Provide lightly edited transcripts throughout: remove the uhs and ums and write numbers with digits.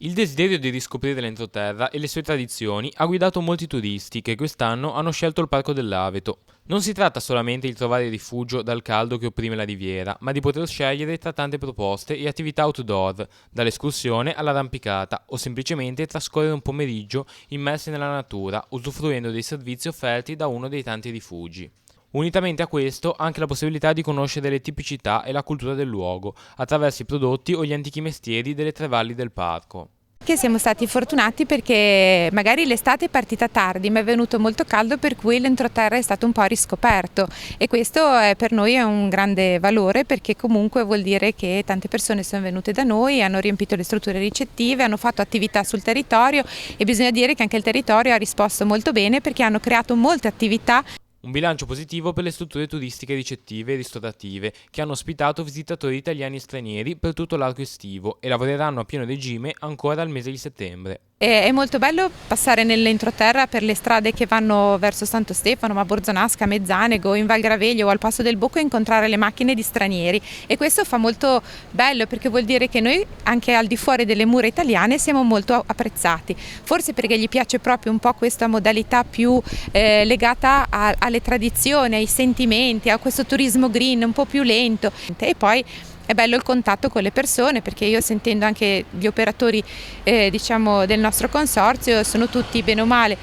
Il desiderio di riscoprire l'entroterra e le sue tradizioni ha guidato molti turisti che quest'anno hanno scelto il Parco dell'Aveto. Non si tratta solamente di trovare rifugio dal caldo che opprime la riviera, ma di poter scegliere tra tante proposte e attività outdoor, dall'escursione all'arrampicata o semplicemente trascorrere un pomeriggio immersi nella natura, usufruendo dei servizi offerti da uno dei tanti rifugi. Unitamente a questo, anche la possibilità di conoscere le tipicità e la cultura del luogo, attraverso i prodotti o gli antichi mestieri delle tre valli del parco. Che siamo stati fortunati perché magari l'estate è partita tardi, ma è venuto molto caldo, per cui l'entroterra è stato un po' riscoperto, e questo per noi è un grande valore, perché comunque vuol dire che tante persone sono venute da noi, hanno riempito le strutture ricettive, hanno fatto attività sul territorio, e bisogna dire che anche il territorio ha risposto molto bene, perché hanno creato molte attività. Un bilancio positivo per le strutture turistiche ricettive e ristorative, che hanno ospitato visitatori italiani e stranieri per tutto l'arco estivo e lavoreranno a pieno regime ancora al mese di settembre. È molto bello passare nell'entroterra per le strade che vanno verso Santo Stefano, ma Borzonasca, Mezzanego, in Val Graveglio o al Passo del Bocco, e incontrare le macchine di stranieri, e questo fa molto bello, perché vuol dire che noi anche al di fuori delle mura italiane siamo molto apprezzati, forse perché gli piace proprio un po' questa modalità più legata alle tradizioni, ai sentimenti, a questo turismo green un po' più lento, e poi è bello il contatto con le persone, perché io, sentendo anche gli operatori del nostro consorzio, sono tutti bene o male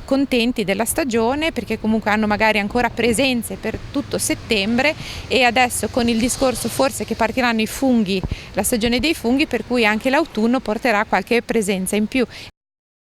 contenti della stagione, perché comunque hanno magari ancora presenze per tutto settembre, e adesso con il discorso forse che partiranno i funghi, la stagione dei funghi, per cui anche l'autunno porterà qualche presenza in più.